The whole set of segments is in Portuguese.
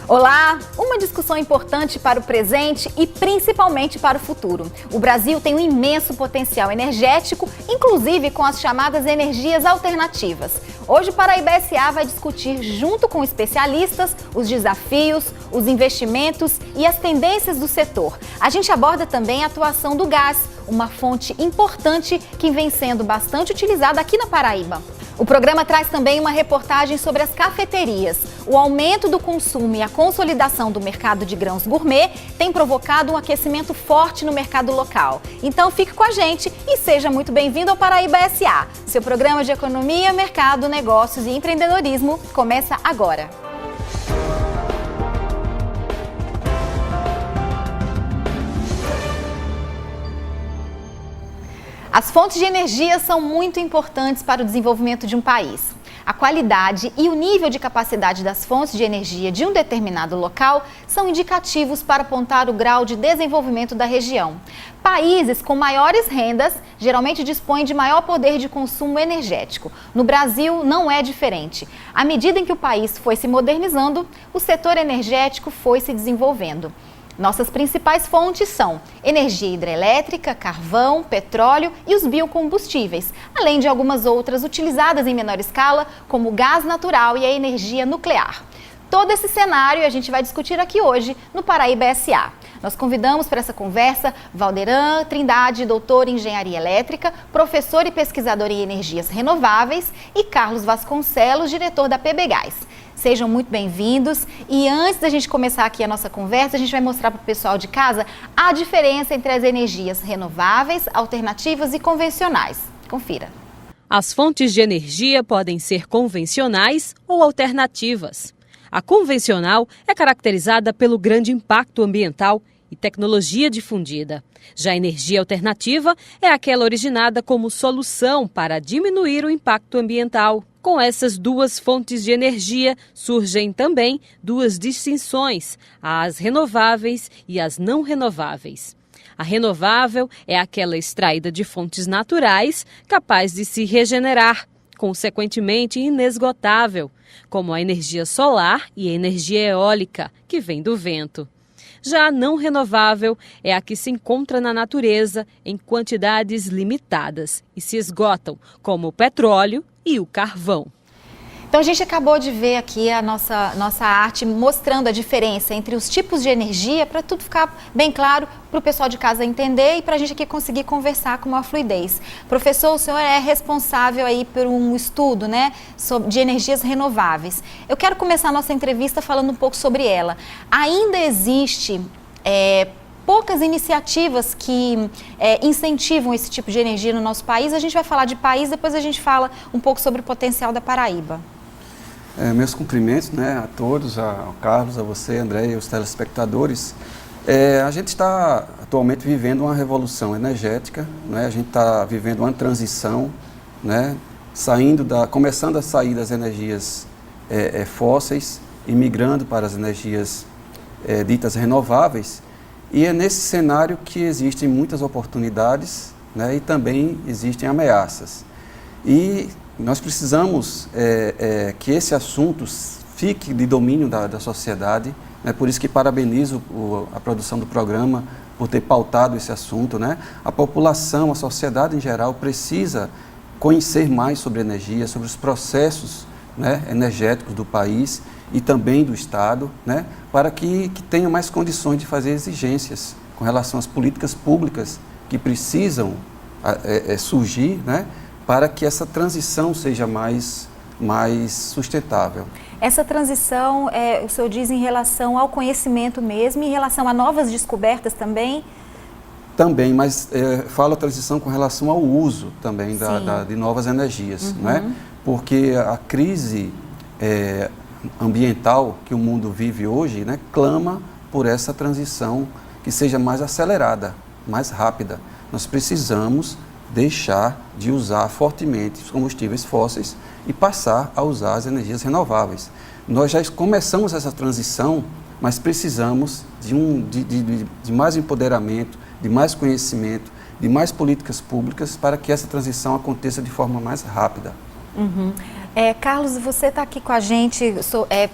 Olá! Uma discussão importante para o presente e principalmente para o futuro. O Brasil tem um imenso potencial energético, inclusive com as chamadas energias alternativas. Hoje o Paraíba SA vai discutir, junto com especialistas, os desafios, os investimentos e as tendências do setor. A gente aborda também a atuação do gás, uma fonte importante que vem sendo bastante utilizada aqui na Paraíba. O programa traz também uma reportagem sobre as cafeterias. O aumento do consumo e a consolidação do mercado de grãos gourmet tem provocado um aquecimento forte no mercado local. Então fique com a gente e seja muito bem-vindo ao Paraíba SA. Seu programa de economia, mercado, negócios e empreendedorismo começa agora. As fontes de energia são muito importantes para o desenvolvimento de um país. A qualidade e o nível de capacidade das fontes de energia de um determinado local são indicativos para apontar o grau de desenvolvimento da região. Países com maiores rendas geralmente dispõem de maior poder de consumo energético. No Brasil não é diferente. À medida em que o país foi se modernizando, o setor energético foi se desenvolvendo. Nossas principais fontes são energia hidrelétrica, carvão, petróleo e os biocombustíveis, além de algumas outras utilizadas em menor escala, como o gás natural e a energia nuclear. Todo esse cenário a gente vai discutir aqui hoje no Paraíba SA. Nós convidamos para essa conversa Valderan Trindade, doutor em engenharia elétrica, professor e pesquisador em energias renováveis, e Carlos Vasconcelos, diretor da PBGás. Sejam muito bem-vindos e antes da gente começar aqui a nossa conversa, a gente vai mostrar para o pessoal de casa a diferença entre as energias renováveis, alternativas e convencionais. Confira. As fontes de energia podem ser convencionais ou alternativas. A convencional é caracterizada pelo grande impacto ambiental e tecnologia difundida. Já a energia alternativa é aquela originada como solução para diminuir o impacto ambiental. Com essas duas fontes de energia, surgem também duas distinções, as renováveis e as não renováveis. A renovável é aquela extraída de fontes naturais, capaz de se regenerar, consequentemente inesgotável, como a energia solar e a energia eólica, que vem do vento. Já a não renovável é a que se encontra na natureza em quantidades limitadas e se esgotam, como o petróleo e o carvão. Então a gente acabou de ver aqui a nossa arte mostrando a diferença entre os tipos de energia, para tudo ficar bem claro para o pessoal de casa entender e para a gente aqui conseguir conversar com uma fluidez. Professor, o senhor é responsável aí por um estudo, né, de energias renováveis. Eu quero começar a nossa entrevista falando um pouco sobre ela. Ainda existe poucas iniciativas que incentivam esse tipo de energia no nosso país. A gente vai falar de país, depois a gente fala um pouco sobre o potencial da Paraíba. Meus cumprimentos, né, a todos, ao Carlos, a você, André e os telespectadores. A gente está atualmente vivendo uma revolução energética, né, a gente está vivendo uma transição, né, começando a sair das energias fósseis e migrando para as energias ditas renováveis. E é nesse cenário que existem muitas oportunidades, né, e também existem ameaças. E nós precisamos que esse assunto fique de domínio da sociedade, né, por isso que parabenizo a produção do programa por ter pautado esse assunto, né. A população, a sociedade em geral precisa conhecer mais sobre energia, sobre os processos, né, energéticos do país e também do Estado, né, para que tenha mais condições de fazer exigências com relação às políticas públicas que precisam surgir, né, para que essa transição seja mais sustentável. Essa transição, o senhor diz em relação ao conhecimento mesmo, em relação a novas descobertas também? Também, mas falo a transição com relação ao uso também de novas energias, né? Porque a crise ambiental que o mundo vive hoje, né, clama por essa transição que seja mais acelerada, mais rápida. Nós precisamos deixar de usar fortemente os combustíveis fósseis e passar a usar as energias renováveis. Nós já começamos essa transição, mas precisamos de mais empoderamento, de mais conhecimento, de mais políticas públicas para que essa transição aconteça de forma mais rápida. Carlos, você está aqui com a gente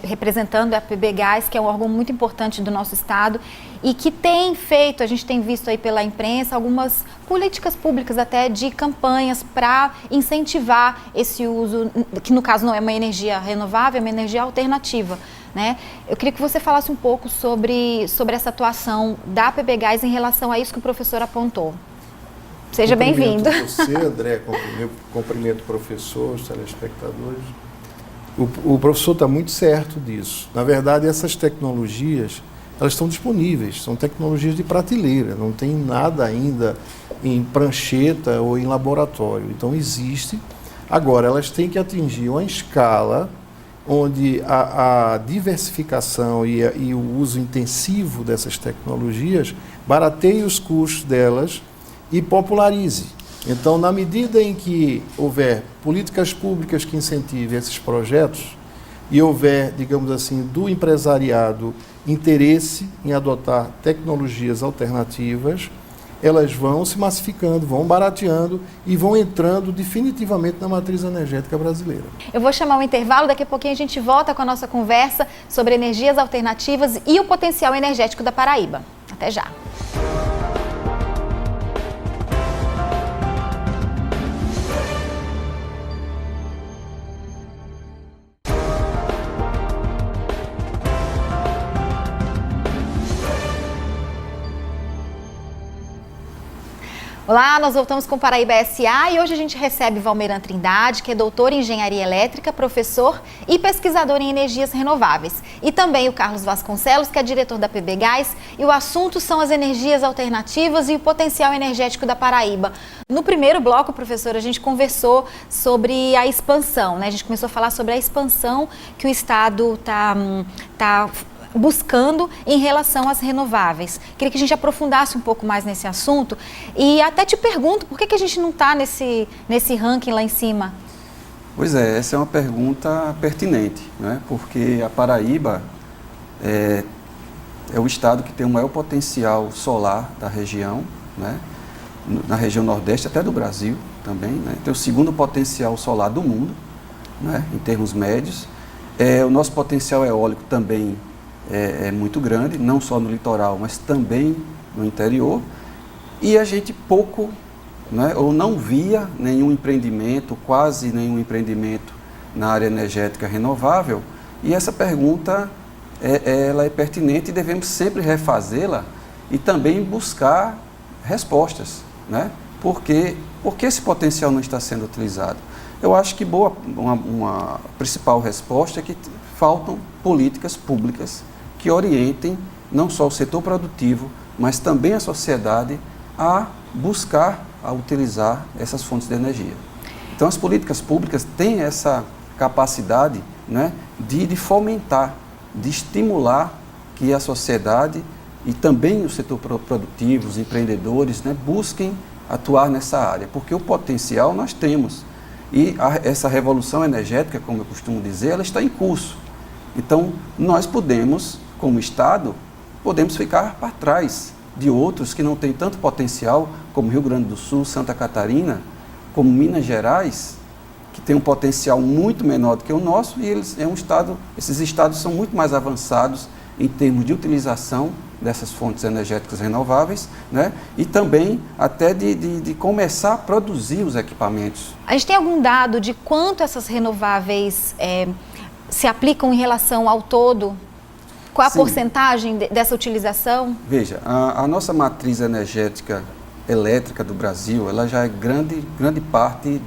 representando a PBGás, que é um órgão muito importante do nosso estado e que tem feito, a gente tem visto aí pela imprensa, algumas políticas públicas até de campanhas para incentivar esse uso, que no caso não é uma energia renovável, é uma energia alternativa, né? Eu queria que você falasse um pouco sobre essa atuação da PBGás em relação a isso que o professor apontou. Seja bem-vindo. Você, André, cumprimento o professor, os telespectadores. O professor está muito certo disso. Na verdade, essas tecnologias, elas estão disponíveis, são tecnologias de prateleira, não tem nada ainda em prancheta ou em laboratório. Então, existe. Agora, elas têm que atingir uma escala onde a diversificação e o uso intensivo dessas tecnologias barateie os custos delas e popularize. Então, na medida em que houver políticas públicas que incentivem esses projetos e houver, digamos assim, do empresariado interesse em adotar tecnologias alternativas, elas vão se massificando, vão barateando e vão entrando definitivamente na matriz energética brasileira. Eu vou chamar um intervalo, daqui a pouquinho a gente volta com a nossa conversa sobre energias alternativas e o potencial energético da Paraíba. Até já! Olá, nós voltamos com Paraíba SA e hoje a gente recebe Valmeran Trindade, que é doutor em engenharia elétrica, professor e pesquisador em energias renováveis. E também o Carlos Vasconcelos, que é diretor da PBGás, e o assunto são as energias alternativas e o potencial energético da Paraíba. No primeiro bloco, professor, a gente conversou sobre a expansão, né? A gente começou a falar sobre a expansão que o Estado está buscando em relação às renováveis. Queria que a gente aprofundasse um pouco mais nesse assunto e até te pergunto, por que a gente não está nesse ranking lá em cima? Pois é, essa é uma pergunta pertinente, né? Porque a Paraíba é o estado que tem o maior potencial solar da região, né? Na região Nordeste, até do Brasil também, né? Tem o segundo potencial solar do mundo, né? Em termos médios. O nosso potencial eólico também é muito grande, não só no litoral, mas também no interior. E a gente pouco, né, ou não via nenhum empreendimento, quase nenhum empreendimento na área energética renovável. E essa pergunta ela é pertinente e devemos sempre refazê-la e também buscar respostas, né? Por que esse potencial não está sendo utilizado? Eu acho que uma principal resposta é que faltam políticas públicas que orientem não só o setor produtivo, mas também a sociedade a buscar, a utilizar essas fontes de energia. Então, as políticas públicas têm essa capacidade, né, de fomentar, de estimular que a sociedade e também o setor produtivo, os empreendedores, né, busquem atuar nessa área, porque o potencial nós temos. E essa revolução energética, como eu costumo dizer, ela está em curso. Então, nós podemos, como Estado, podemos ficar para trás de outros que não têm tanto potencial, como Rio Grande do Sul, Santa Catarina, como Minas Gerais, que tem um potencial muito menor do que o nosso, e esses estados são muito mais avançados em termos de utilização dessas fontes energéticas renováveis, né? E também até de começar a produzir os equipamentos. A gente tem algum dado de quanto essas renováveis se aplicam em relação ao todo? Qual a porcentagem dessa utilização? Veja, a nossa matriz energética elétrica do Brasil, ela já é grande parte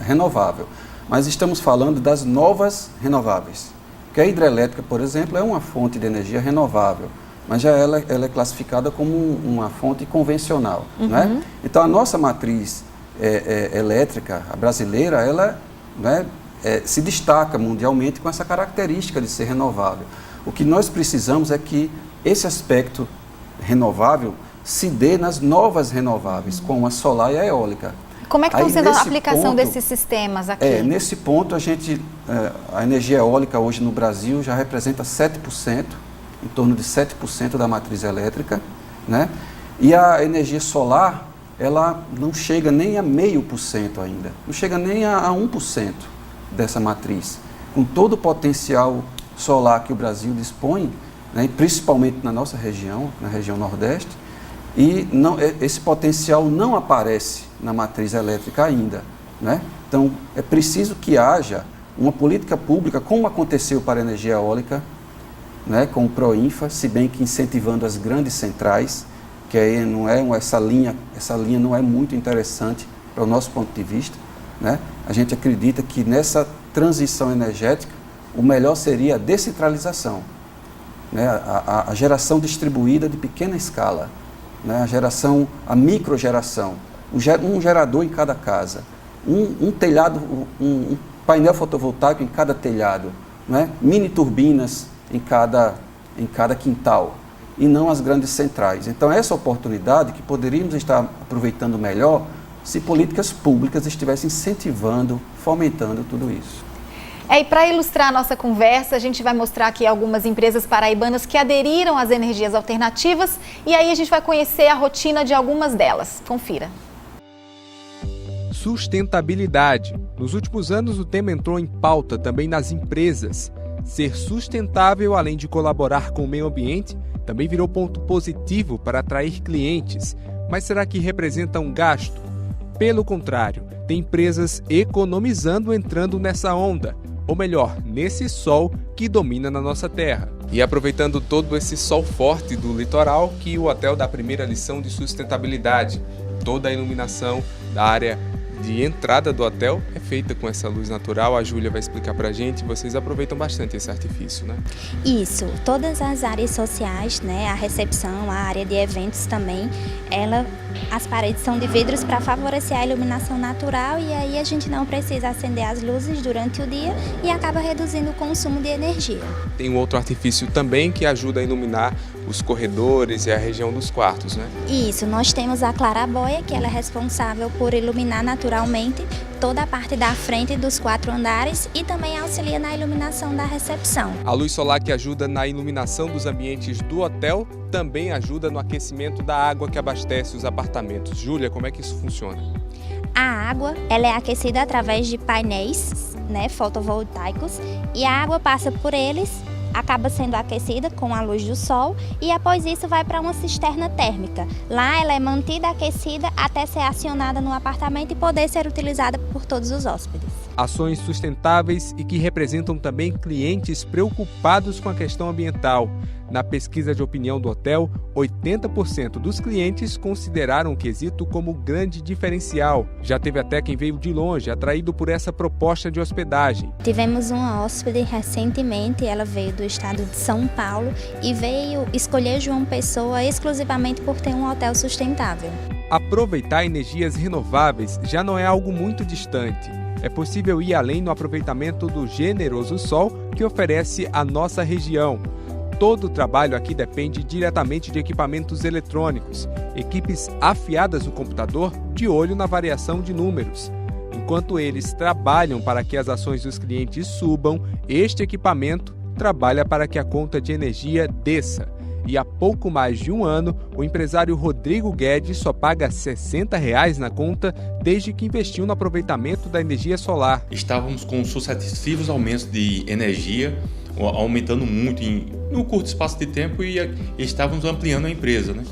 renovável. Mas estamos falando das novas renováveis. Porque a hidrelétrica, por exemplo, é uma fonte de energia renovável, mas já ela é classificada como uma fonte convencional. Uhum. Né? Então, a nossa matriz elétrica, a brasileira, ela, né, se destaca mundialmente com essa característica de ser renovável. O que nós precisamos é que esse aspecto renovável se dê nas novas renováveis, como a solar e a eólica. Como é que está sendo a aplicação desses sistemas aqui? Nesse ponto, a energia eólica hoje no Brasil já representa 7%, em torno de 7% da matriz elétrica, né? E a energia solar, ela não chega nem a 0,5% ainda, não chega nem a 1%. dessa matriz. Com todo o potencial solar que o Brasil dispõe, né, principalmente na nossa região, na região Nordeste, e esse potencial não aparece na matriz elétrica ainda, né? Então, é preciso que haja uma política pública, como aconteceu para a energia eólica, né, com o Proinfa, se bem que incentivando as grandes centrais, que aí não é essa linha não é muito interessante para o nosso ponto de vista, né? A gente acredita que nessa transição energética, o melhor seria a descentralização, né? A geração distribuída de pequena escala, né? A microgeração, um gerador em cada casa, um telhado, um painel fotovoltaico em cada telhado, né? Mini turbinas em cada quintal, e não as grandes centrais. Então, essa oportunidade que poderíamos estar aproveitando melhor se políticas públicas estivessem incentivando, fomentando tudo isso. E para ilustrar a nossa conversa, a gente vai mostrar aqui algumas empresas paraibanas que aderiram às energias alternativas e aí a gente vai conhecer a rotina de algumas delas. Confira. Sustentabilidade. Nos últimos anos, o tema entrou em pauta também nas empresas. Ser sustentável, além de colaborar com o meio ambiente, também virou ponto positivo para atrair clientes. Mas será que representa um gasto? Pelo contrário, tem empresas economizando entrando nessa onda. Ou melhor, nesse sol que domina na nossa terra. E aproveitando todo esse sol forte do litoral, que o hotel dá a primeira lição de sustentabilidade. Toda a iluminação da área de entrada do hotel é feita com essa luz natural. A Júlia vai explicar pra gente. Vocês aproveitam bastante esse artifício, né? Isso, todas as áreas sociais, né, a recepção, a área de eventos também, as paredes são de vidros para favorecer a iluminação natural e aí a gente não precisa acender as luzes durante o dia e acaba reduzindo o consumo de energia. Tem um outro artifício também que ajuda a iluminar os corredores e a região dos quartos, né? Isso, nós temos a claraboia, que ela é responsável por iluminar naturalmente toda a parte da frente dos 4 andares e também auxilia na iluminação da recepção. A luz solar que ajuda na iluminação dos ambientes do hotel também ajuda no aquecimento da água que abastece os apartamentos. Júlia, como é que isso funciona? A água ela é aquecida através de painéis, né, fotovoltaicos e a água passa por eles, acaba sendo aquecida com a luz do sol e após isso vai para uma cisterna térmica. Lá ela é mantida aquecida até ser acionada no apartamento e poder ser utilizada por todos os hóspedes. Ações sustentáveis e que representam também clientes preocupados com a questão ambiental. Na pesquisa de opinião do hotel, 80% dos clientes consideraram o quesito como grande diferencial. Já teve até quem veio de longe, atraído por essa proposta de hospedagem. Tivemos uma hóspede recentemente, ela veio do estado de São Paulo e veio escolher João Pessoa exclusivamente por ter um hotel sustentável. Aproveitar energias renováveis já não é algo muito distante. É possível ir além no aproveitamento do generoso sol que oferece a nossa região. Todo o trabalho aqui depende diretamente de equipamentos eletrônicos, equipes afiadas no computador de olho na variação de números. Enquanto eles trabalham para que as ações dos clientes subam, este equipamento trabalha para que a conta de energia desça. E há pouco mais de um ano, o empresário Rodrigo Guedes só paga R$ 60 na conta desde que investiu no aproveitamento da energia solar. Estávamos com sucessivos aumentos de energia, aumentando muito no curto espaço de tempo e estávamos ampliando a empresa, né?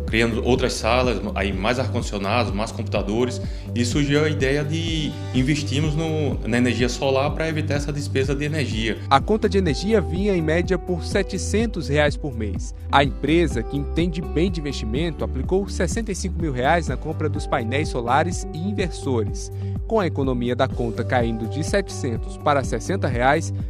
Criando outras salas, aí mais ar-condicionados, mais computadores, e surgiu a ideia de investirmos na energia solar para evitar essa despesa de energia. A conta de energia vinha em média por R$ 700 por mês. A empresa, que entende bem de investimento, aplicou R$ 65 mil na compra dos painéis solares e inversores. Com a economia da conta caindo de R$ 700 para R$ 60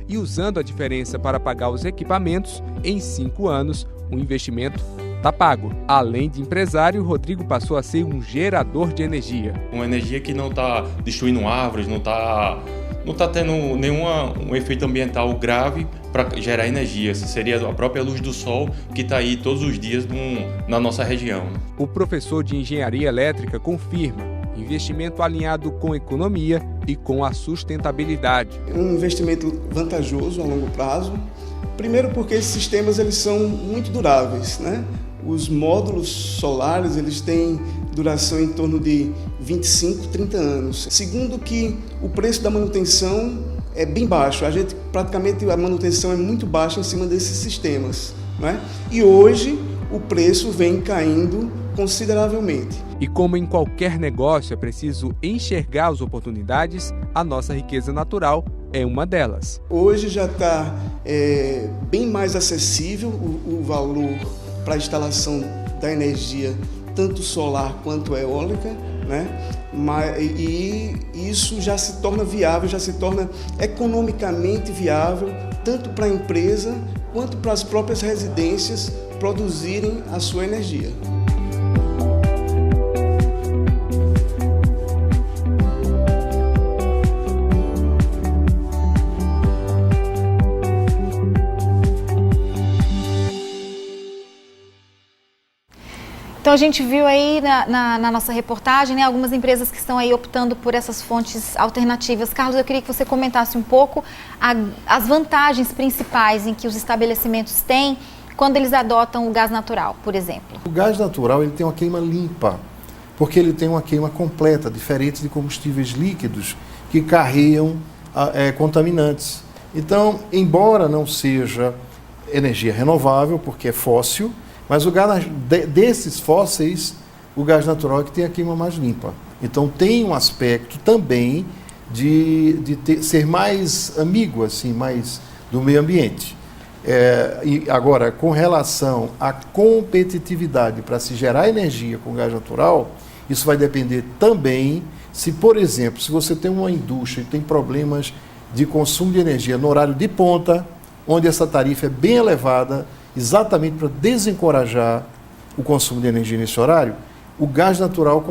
e usando a diferença para pagar os equipamentos, em 5 anos, o investimento está pago. Além de empresário, Rodrigo passou a ser um gerador de energia. Uma energia que não está destruindo árvores, não está tendo um efeito ambiental grave para gerar energia. Essa seria a própria luz do sol que está aí todos os dias na nossa região. O professor de engenharia elétrica confirma: investimento alinhado com economia e com a sustentabilidade. É um investimento vantajoso a longo prazo. Primeiro porque esses sistemas eles são muito duráveis, né? Os módulos solares eles têm duração em torno de 25, 30 anos. Segundo, que o preço da manutenção é bem baixo. Praticamente a manutenção é muito baixa em cima desses sistemas, né? E hoje o preço vem caindo consideravelmente. E como em qualquer negócio é preciso enxergar as oportunidades, a nossa riqueza natural é uma delas. Hoje já está bem mais acessível o valor para a instalação da energia, tanto solar quanto eólica, né? E isso já se torna viável, já se torna economicamente viável, tanto para a empresa quanto para as próprias residências produzirem a sua energia. Então a gente viu aí na nossa reportagem, né, algumas empresas que estão aí optando por essas fontes alternativas. Carlos, eu queria que você comentasse um pouco as vantagens principais em que os estabelecimentos têm quando eles adotam o gás natural, por exemplo. O gás natural ele tem uma queima limpa, porque ele tem uma queima completa, diferente de combustíveis líquidos que carregam contaminantes. Então, embora não seja energia renovável, porque é fóssil, mas o gás desses fósseis, o gás natural é que tem a queima mais limpa. Então tem um aspecto também de ser mais amigo, assim, mais do meio ambiente. E agora, com relação à competitividade para se gerar energia com gás natural, isso vai depender também se, por exemplo, se você tem uma indústria e tem problemas de consumo de energia no horário de ponta, onde essa tarifa é bem elevada, exatamente para desencorajar o consumo de energia nesse horário, o gás natural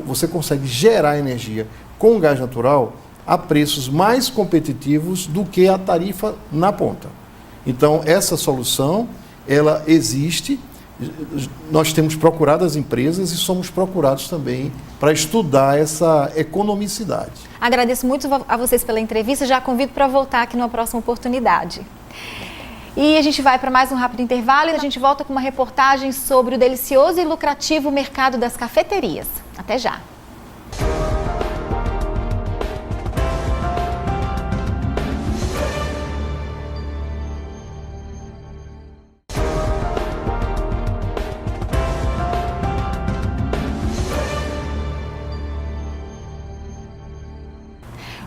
você consegue gerar energia com gás natural a preços mais competitivos do que a tarifa na ponta. Então, essa solução, ela existe, nós temos procurado as empresas e somos procurados também para estudar essa economicidade. Agradeço muito a vocês pela entrevista, já convido para voltar aqui numa próxima oportunidade. E a gente vai para mais um rápido intervalo e a gente volta com uma reportagem sobre o delicioso e lucrativo mercado das cafeterias. Até já!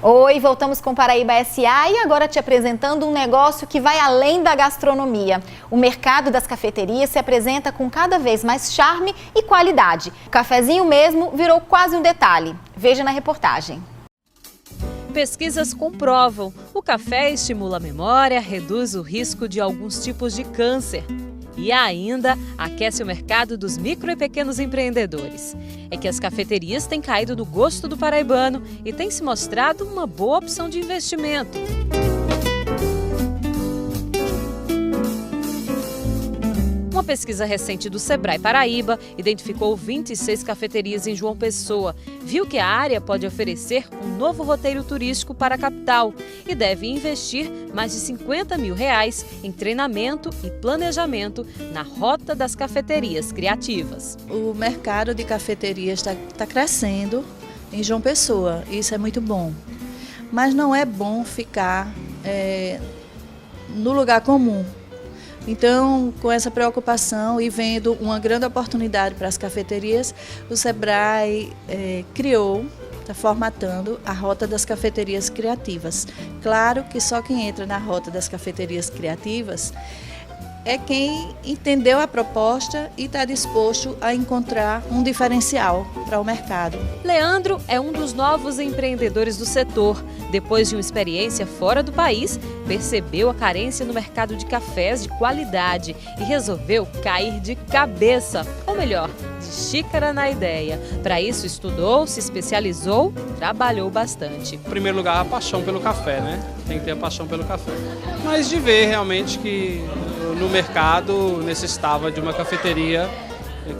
Oi, voltamos com Paraíba SA e agora te apresentando um negócio que vai além da gastronomia. O mercado das cafeterias se apresenta com cada vez mais charme e qualidade. O cafezinho mesmo virou quase um detalhe. Veja na reportagem. Pesquisas comprovam: o café estimula a memória, reduz o risco de alguns tipos de câncer. E ainda aquece o mercado dos micro e pequenos empreendedores. É que as cafeterias têm caído no gosto do paraibano e têm se mostrado uma boa opção de investimento. Uma pesquisa recente do Sebrae Paraíba identificou 26 cafeterias em João Pessoa. Viu que a área pode oferecer um novo roteiro turístico para a capital e deve investir mais de R$50 mil em treinamento e planejamento na Rota das Cafeterias Criativas. O mercado de cafeterias está crescendo em João Pessoa, isso é muito bom. Mas não é bom ficar no lugar comum. Então, com essa preocupação e vendo uma grande oportunidade para as cafeterias, o Sebrae criou, está formatando a Rota das Cafeterias Criativas. Claro que só quem entra na Rota das Cafeterias Criativas é quem entendeu a proposta e está disposto a encontrar um diferencial para o mercado. Leandro é um dos novos empreendedores do setor. Depois de uma experiência fora do país, percebeu a carência no mercado de cafés de qualidade e resolveu cair de cabeça, ou melhor, de xícara na ideia. Para isso estudou, se especializou, trabalhou bastante. Em primeiro lugar, a paixão pelo café, né? Tem que ter a paixão pelo café. Mas de ver realmente que no mercado necessitava de uma cafeteria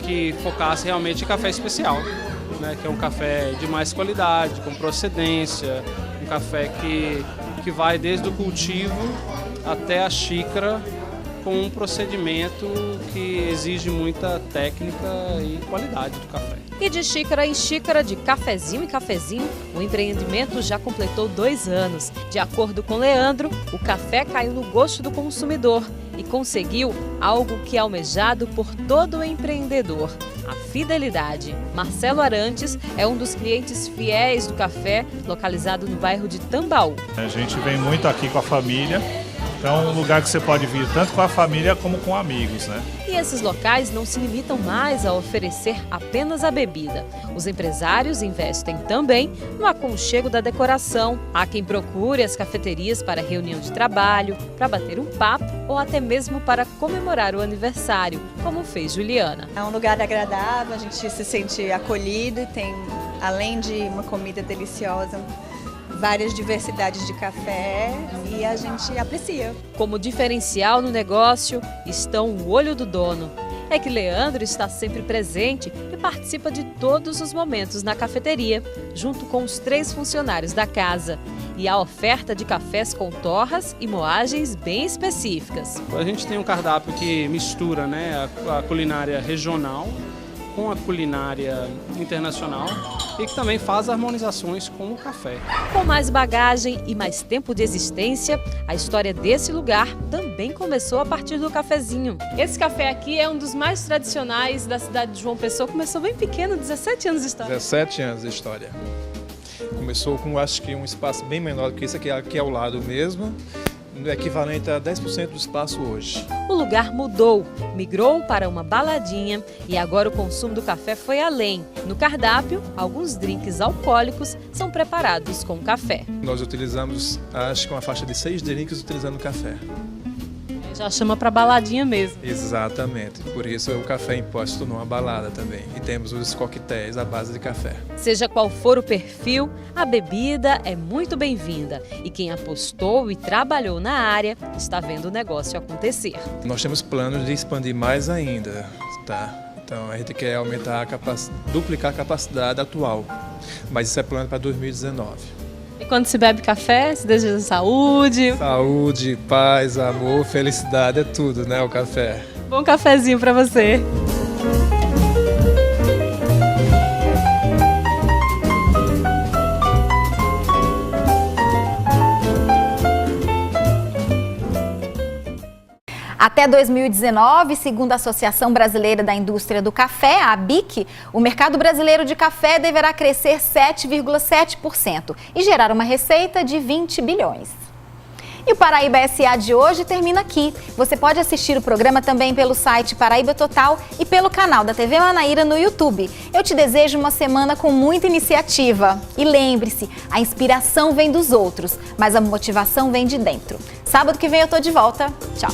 que focasse realmente em café especial, né? Que é um café de mais qualidade, com procedência, um café que vai desde o cultivo até a xícara com um procedimento que exige muita técnica e qualidade do café. E de xícara em xícara, de cafezinho em cafezinho, o empreendimento já completou 2 anos. De acordo com Leandro, o café caiu no gosto do consumidor e conseguiu algo que é almejado por todo empreendedor: a fidelidade. Marcelo Arantes é um dos clientes fiéis do café, localizado no bairro de Tambaú. A gente vem muito aqui com a família. Então é um lugar que você pode vir tanto com a família como com amigos, né? E esses locais não se limitam mais a oferecer apenas a bebida. Os empresários investem também no aconchego da decoração. Há quem procure as cafeterias para reunião de trabalho, para bater um papo ou até mesmo para comemorar o aniversário, como fez Juliana. É um lugar agradável, a gente se sente acolhido e tem, além de uma comida deliciosa, várias diversidades de café e a gente aprecia. Como diferencial no negócio estão o olho do dono. É que Leandro está sempre presente e participa de todos os momentos na cafeteria, junto com os 3 funcionários da casa. E a oferta de cafés com torras e moagens bem específicas. A gente tem um cardápio que mistura, né, a culinária regional com a culinária internacional e que também faz harmonizações com o café. Com mais bagagem e mais tempo de existência, a história desse lugar também começou a partir do cafezinho. Esse café aqui é um dos mais tradicionais da cidade de João Pessoa. Começou bem pequeno, 17 anos de história. 17 anos de história. Começou com, acho que, um espaço bem menor do que esse aqui ao lado mesmo, equivalente a 10% do espaço hoje. O lugar mudou, migrou para uma baladinha e agora o consumo do café foi além. No cardápio, alguns drinks alcoólicos são preparados com café. Nós utilizamos, acho que uma faixa de 6 drinks utilizando café. Já chama para baladinha mesmo. Exatamente, por isso o café imposto numa balada também. E temos os coquetéis à base de café. Seja qual for o perfil, a bebida é muito bem-vinda. E quem apostou e trabalhou na área está vendo o negócio acontecer. Nós temos planos de expandir mais ainda, tá? Então a gente quer aumentar duplicar a capacidade atual. Mas isso é plano para 2019. E quando se bebe café, se deseja saúde? Saúde, paz, amor, felicidade, é tudo, né, o café. Bom cafezinho para você. Até 2019, segundo a Associação Brasileira da Indústria do Café, a ABIC, o mercado brasileiro de café deverá crescer 7,7% e gerar uma receita de 20 bilhões. E o Paraíba SA de hoje termina aqui. Você pode assistir o programa também pelo site Paraíba Total e pelo canal da TV Manaíra no YouTube. Eu te desejo uma semana com muita iniciativa. E lembre-se, a inspiração vem dos outros, mas a motivação vem de dentro. Sábado que vem eu tô de volta. Tchau!